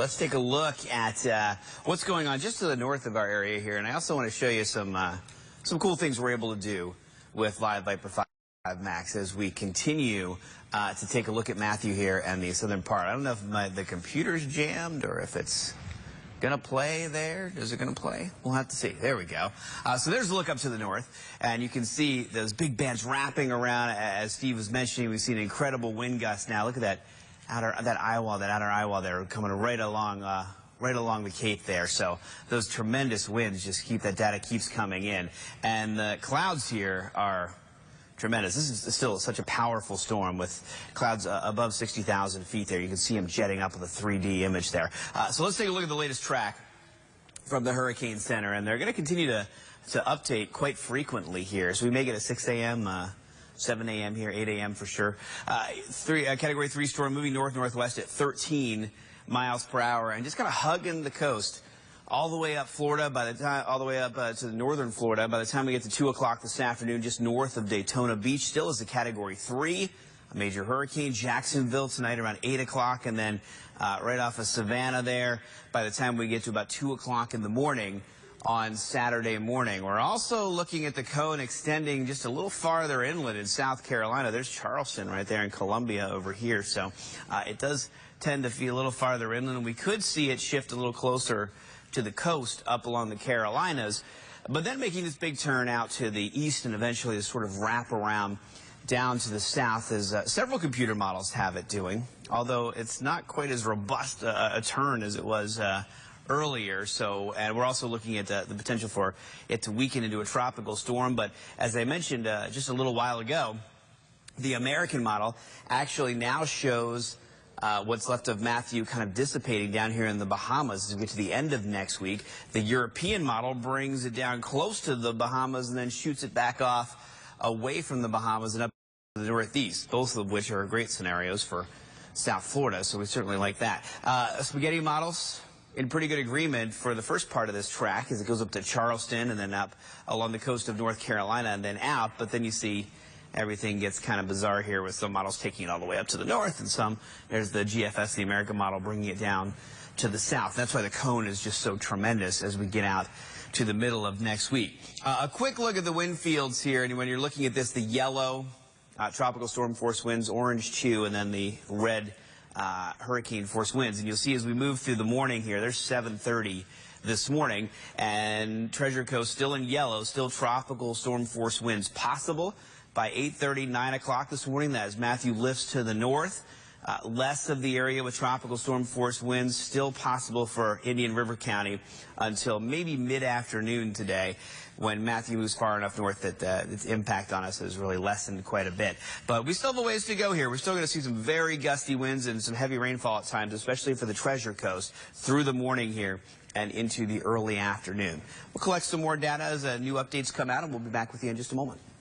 Let's take a look at what's going on just to the north of our area here, and I also want to show you some cool things we're able to do with Live Viper 5 Max as we continue to take a look at Matthew here and the southern part. I don't know if the computer's jammed or if it's going to play there. Is it going to play? We'll have to see. There we go. So there's a look up to the north, and you can see those big bands wrapping around. As Steve was mentioning, we've seen incredible wind gusts now. Look at that. That outer eye wall there coming right along the Cape there. So those tremendous winds just keep that data keeps coming in. And the clouds here are tremendous. This is still such a powerful storm with clouds above 60,000 feet there. You can see them jetting up with a 3D image there. So let's take a look at the latest track from the Hurricane Center. And they're going to continue to update quite frequently here. So we may get a 6 a.m. 7 a.m. here, 8 a.m. for sure. Category 3 storm moving north-northwest at 13 miles per hour and just kind of hugging the coast all the way up Florida all the way up to the northern Florida. By the time we get to 2 o'clock this afternoon, just north of Daytona Beach, still is a Category 3. A major hurricane, Jacksonville tonight around 8 o'clock, and then right off of Savannah there by the time we get to about 2 o'clock in the morning on Saturday morning. We're also looking at the cone extending just a little farther inland in South Carolina. There's Charleston right there in Columbia over here. So it does tend to feel a little farther inland. We could see it shift a little closer to the coast up along the Carolinas, but then making this big turn out to the east and eventually to sort of wrap around down to the south, as several computer models have it doing, although it's not quite as robust a turn as it was earlier. So, and we're also looking at the potential for it to weaken into a tropical storm. But as I mentioned just a little while ago, the American model actually now shows what's left of Matthew kind of dissipating down here in the Bahamas as we get to the end of next week. The European model brings it down close to the Bahamas and then shoots it back off away from the Bahamas and up to the northeast, both of which are great scenarios for South Florida. So we certainly like that. Spaghetti models in pretty good agreement for the first part of this track as it goes up to Charleston and then up along the coast of North Carolina and then out. But then you see everything gets kind of bizarre here with some models taking it all the way up to the north and some, there's the GFS, the American model, bringing it down to the south. That's why the cone is just so tremendous as we get out to the middle of next week. A quick look at the wind fields here, and when you're looking at this, the yellow tropical storm force winds, orange CHU, and then the red hurricane force winds. And you'll see as we move through the morning here, there's 7:30 this morning, and Treasure Coast still in yellow, still tropical storm force winds possible by 8:30, 9 o'clock this morning. That as Matthew lifts to the north, less of the area with tropical storm force winds still possible for Indian River County until maybe mid-afternoon today, when Matthew moves far enough north that its impact on us has really lessened quite a bit. But we still have a ways to go here. We're still going to see some very gusty winds and some heavy rainfall at times, especially for the Treasure Coast through the morning here and into the early afternoon. We'll collect some more data as new updates come out, and we'll be back with you in just a moment.